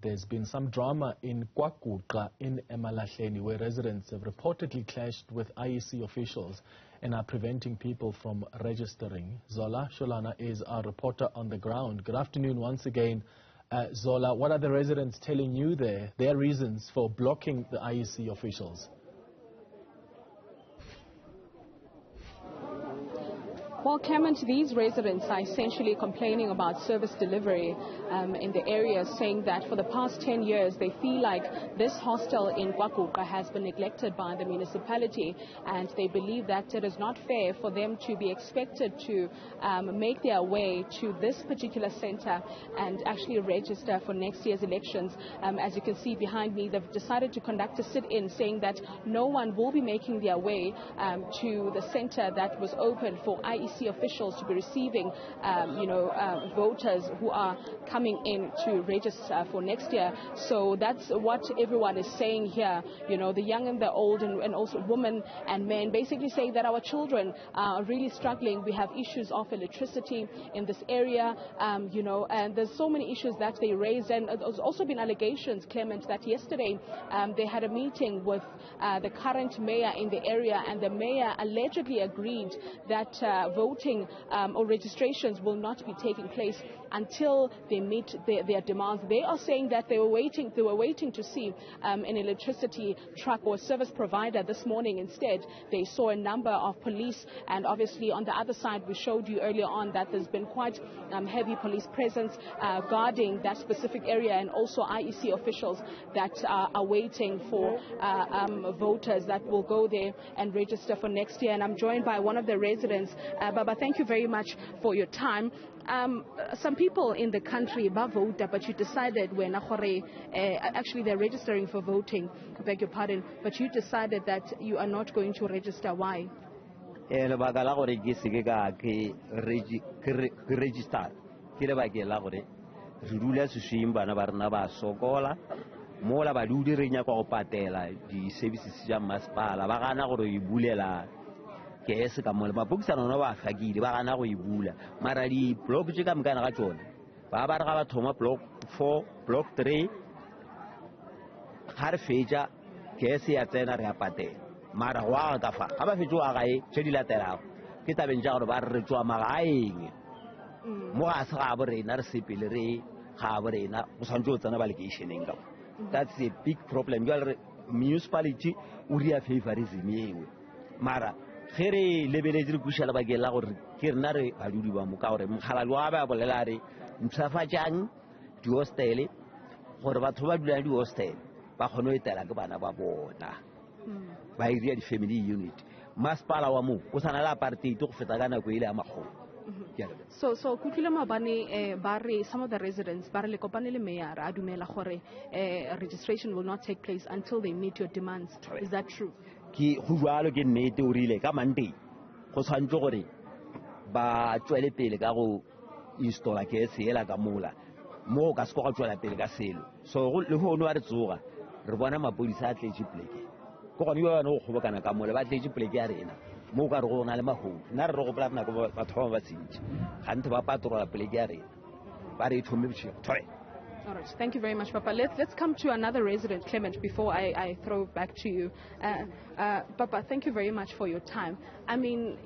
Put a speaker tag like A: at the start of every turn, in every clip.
A: There's been some drama in Kwaguqa in Emalahleni, where residents have reportedly clashed with IEC officials and are preventing people from registering. Zola Sholwana is our reporter on the ground. Good afternoon once again. Zola, what are the residents telling you there? Their reasons for blocking the IEC officials?
B: Well, Clement, these residents are essentially complaining about service delivery in the area, saying that for the past 10 years they feel like this hostel in Kwaguqa has been neglected by the municipality, and they believe that it is not fair for them to be expected to make their way to this particular center and actually register for next year's elections. As you can see behind me, they've decided to conduct a sit-in, saying that no one will be making their way to the center that was open for IEC officials to be receiving, voters who are coming in to register for next year. So that's what everyone is saying here. You know, the young and the old, and also women and men, basically saying that our children are really struggling. We have issues of electricity in this area, and there's so many issues that they raised. And there's also been allegations, Clement, that yesterday they had a meeting with the current mayor in the area, and the mayor allegedly agreed that voting or registrations will not be taking place until they meet their demands. They are saying that they were waiting to see an electricity truck or service provider this morning. Instead, they saw a number of police, and obviously on the other side we showed you earlier on that there's been quite heavy police presence guarding that specific area, and also IEC officials that are waiting for voters that will go there and register for next year. And I'm joined by one of the residents. Baba, thank you very much for your time. Some people in the country vote, but you decided when actually they're registering for voting, I beg your pardon, but you decided that you are not going to register. Why?
C: Mola badudi re nya kwa go patela di services ja masipala ba gana gore e bulela ke ese ka mola ba bukisana no ba fagile ba gana go e bula mara di block tse ka mkana ga tsone ba ba re ga ba thoma block 4 block 3 har feja ke ese ya tsena re ya patela mara wa ka fa ga ba fetso a gae tse di latela ke tabeng ja gore ba re tswa magaeng mo a sa ga borena re sepele re ga borena go santse o tsena ba locationeng ka. That's a big problem. Your municipality uria favorism yewe. Mara khere lebeletse kushala ba gela gore ke rena re badudi ba moka gore mkhalalo wa ba bolela re ntsafa jang di hostel gore batho ba dula di hostel ba khono etela ke bana ba bona ba iria di family unit maspala wa mo o sana la apartheid go feta kana go ile ya magolo.
B: So kutlile mabane bare some of the residents bare le kopane le mayor a dumela gore registration will not take place until they meet your demands. Is that true?
C: Ki go jwalo ke nnete o rile ka Monday go tshwantse gore ba tswele pele ka go installa ke sela ka mola mo ka se go tswela pele ka selo. So le ho no a re tsoga re bona mapolisa a tletse pleke go gone yo no go bokana ka mola ba tletse pleke ya rena mo ka re go na le maho na re go plana go batho ba tsintsi gante ba patrola pleke ya rena ba re thome botshego thoe.
B: All right, thank you very much, Papa. Let's come to another resident, Clement, before I throw back to you. Papa, thank you very much for your time. I mean,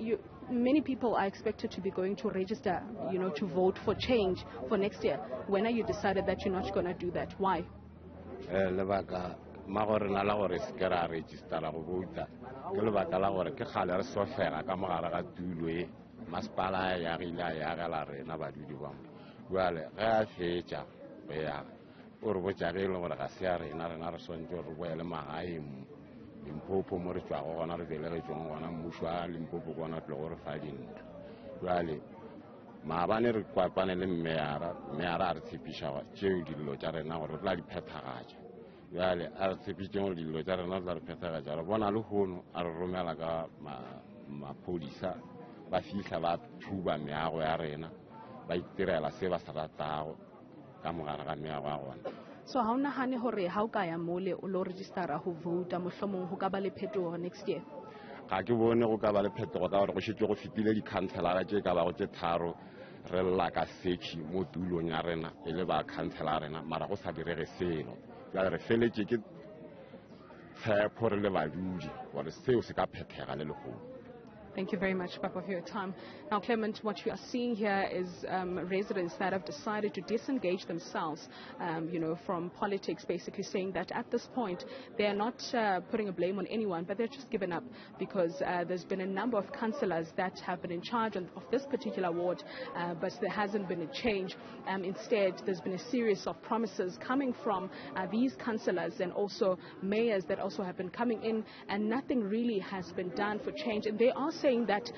B: many people are expected to be going to register, to vote for change for next year. When are you decided that you're not going to do that? Why?
D: Magore na la gore se ra register la go vota ke le baka la gore ke khale re so fela ka mogara ga tulo e masipala ya rila ya ga la rena ba dudi ba jwale ga fetša ya o re botša ge le gore ga se ya rena re swantse re boele magaeng Limpopo mo re tswa go gona re belegetsweng gona mmušo a Limpopo gona tle gore fa dintho jwale maabane re kwapane le mmeara a re tshepiša tšeo dillo tša rena gore re tla di phethagatša. Yale a tsepitse dilo tsa rena tla re phethagatša re bona le hono a re romela ka mapolisa ba fihla ba thuba meago ya rena ba itirela se ba sa ratago ka mogara ga meago ya gona.
B: So ha o nahane hore ha o ka ya mole o lo registera ho vota mohlomong ho ka ba le phetogo next year?
D: Ga ke bone go ka ba le phetogo ka gore go šitse go fitile di-councilora tše ka ba go tše tharo re lla ka sekhi mo tulong ya rena e le ba councilor rena mara go sa direge seno ya re feletse ke tshepo re le badudi gore seo se ka phethega le legolo.
B: Thank you very much, Papa, for your time. Now, Clement, what you are seeing here is residents that have decided to disengage themselves, from politics, basically saying that at this point they are not putting a blame on anyone, but they're just given up because there's been a number of councillors that have been in charge of this particular ward, but there hasn't been a change. Instead, there's been a series of promises coming from these councillors and also mayors that also have been coming in, and nothing really has been done for change. And they are saying that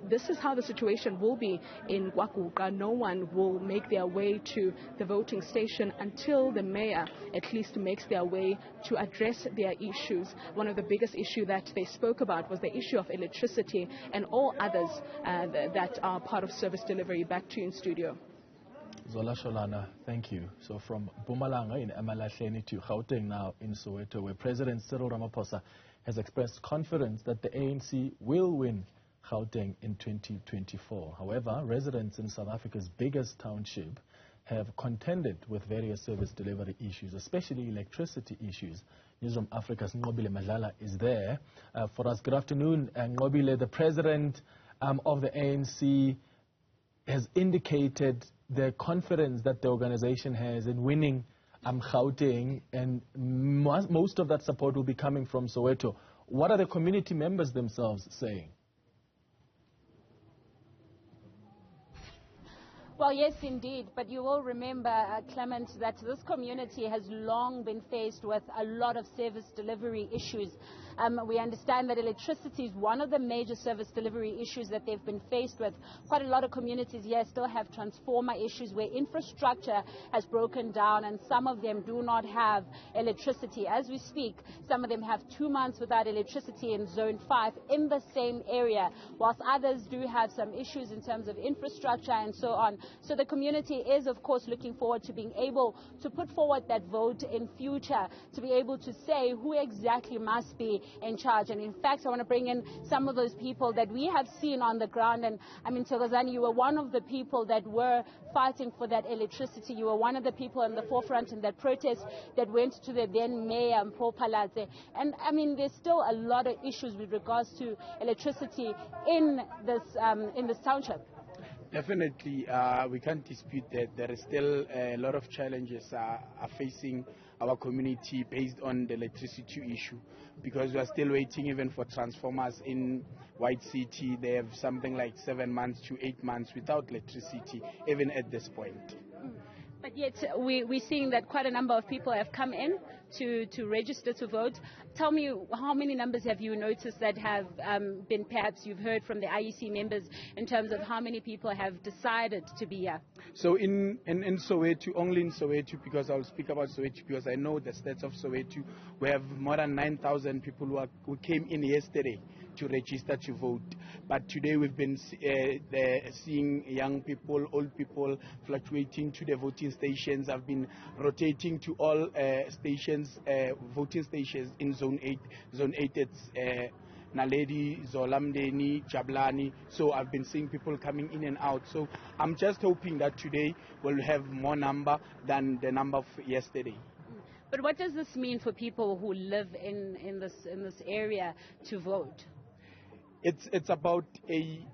B: this is how the situation will be in Kwaguqa. No one will make their way to the voting station until the mayor at least makes their way to address their issues. One of the biggest issues that they spoke about was the issue of electricity and all others that are part of service delivery. Back to you in studio.
A: Zola Sholwana, thank you. So from Mpumalanga in Emalahleni to Gauteng now in Soweto, where President Cyril Ramaphosa has expressed confidence that the ANC will win Gauteng in 2024. However, residents in South Africa's biggest township have contended with various service delivery issues, especially electricity issues. Newzroom Afrika's Nqobile Madlala is there for us. Good afternoon, Nqobile. The president of the ANC has indicated the confidence that the organization has in winning Gauteng, and most of that support will be coming from Soweto. What are the community members themselves saying?
E: Well, yes, indeed. But you will remember, Clement, that this community has long been faced with a lot of service delivery issues. We understand that electricity is one of the major service delivery issues that they've been faced with. Quite a lot of communities here still have transformer issues where infrastructure has broken down, and some of them do not have electricity. As we speak, some of them have 2 months without electricity in Zone 5 in the same area, whilst others do have some issues in terms of infrastructure and so on. So the community is, of course, looking forward to being able to put forward that vote in future, to be able to say who exactly must be in charge. And in fact, I want to bring in some of those people that we have seen on the ground. And I mean, Thokozani, you were one of the people that were fighting for that electricity. You were one of the people in the forefront in that protest that went to the then mayor, Mpumalanga. And I mean, there's still a lot of issues with regards to electricity in this township.
F: Definitely, we can't dispute that there is still a lot of challenges are facing our community based on the electricity issue, because we are still waiting even for transformers in White City. They have something like 7 months to 8 months without electricity, even at this point.
E: But yet we're seeing that quite a number of people have come in to register to vote. Tell me, how many numbers have you noticed that have been, perhaps you've heard from the IEC members in terms of how many people have decided to be here?
F: So in Soweto, only in Soweto, because I'll speak about Soweto because I know the stats of Soweto, we have more than 9,000 people who came in yesterday to register to vote. But today we've been seeing young people, old people fluctuating to the voting stations. I've been rotating to all stations, voting stations in Zone 8. Zone 8, it's Naledi, Zola Mdeni, Jablani. So I've been seeing people coming in and out. So I'm just hoping that today we'll have more number than the number of yesterday.
E: But what does this mean for people who live in this area to vote?
F: It's about a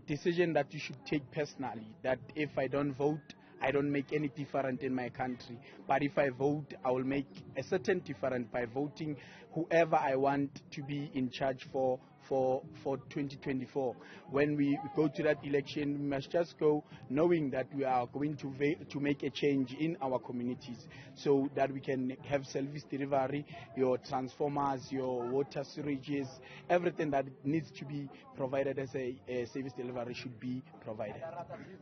F: decision that you should take personally, that if I don't vote, I don't make any difference in my country. But if I vote, I will make a certain difference by voting whoever I want to be in charge for 2024. When we go to that election, we must just go knowing that we are going to make a change in our communities so that we can have service delivery, your transformers, your water sewages, everything that needs to be provided as a service delivery should be provided.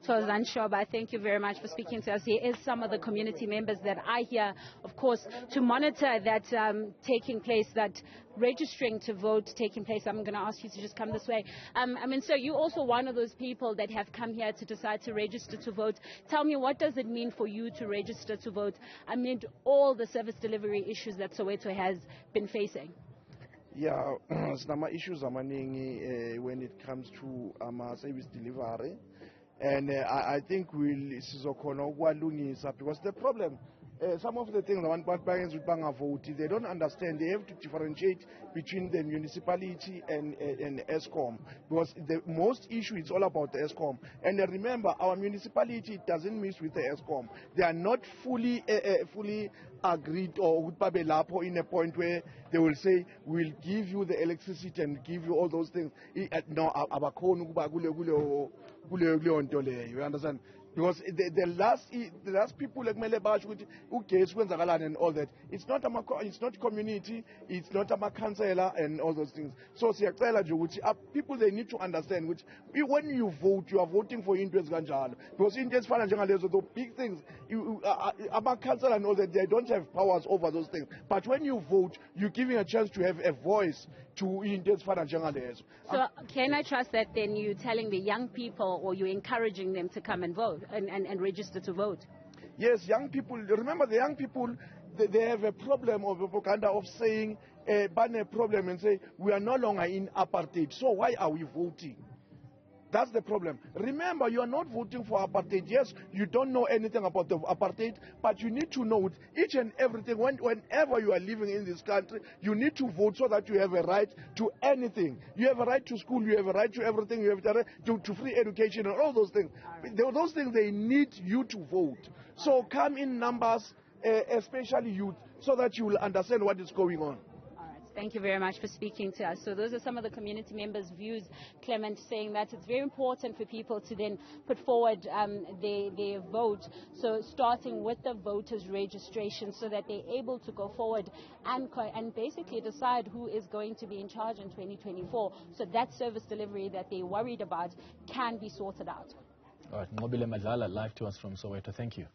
E: So Zanshoba, thank you very much for speaking to us. Here is some of the community members that are here, of course, to monitor that taking place, that registering to vote taking place. I'm going to ask you to just come this way. I mean, so you're also one of those people that have come here to decide to register to vote. Tell me, what does it mean for you to register to vote amid all the service delivery issues that Soweto has been facing?
G: Yeah, some issues when it comes to service delivery. And I think we'll because the problem, some of the things vote, they don't understand. They have to differentiate between the municipality and ESCOM, because the most issue is all about the ESCOM. And remember, our municipality doesn't mix with the ESCOM. They are not fully agreed or in a point where they will say, we'll give you the electricity and give you all those things. No, you understand? Because the last people like Melebash and all that, it's not community, it's not a councillor and all those things. So people, they need to understand which when you vote, you are voting for interest ganjalo. Because interest the big things, a councillor and all that, they don't have powers over those things. But when you vote, you're giving a chance to have a voice to interest.
E: So can I trust that then you're telling the young people, or you're encouraging them to come and vote and register to vote?
G: Yes, young people. Remember, the young people, they have a problem of propaganda of saying, ban a problem and say, we are no longer in apartheid, so why are we voting? That's the problem. Remember, you are not voting for apartheid. Yes, you don't know anything about the apartheid, but you need to know each and everything. Whenever you are living in this country, you need to vote so that you have a right to anything. You have a right to school, you have a right to everything, you have a right to free education and all those things. Those things, they need you to vote. So come in numbers, especially youth, so that you will understand what is going on.
E: Thank you very much for speaking to us. So those are some of the community members' views, Clement, saying that it's very important for people to then put forward their vote. So starting with the voters' registration, so that they're able to go forward and basically decide who is going to be in charge in 2024. So that service delivery that they're worried about can be sorted out.
A: All right, Nqobile Madlala, live to us from Soweto. Thank you.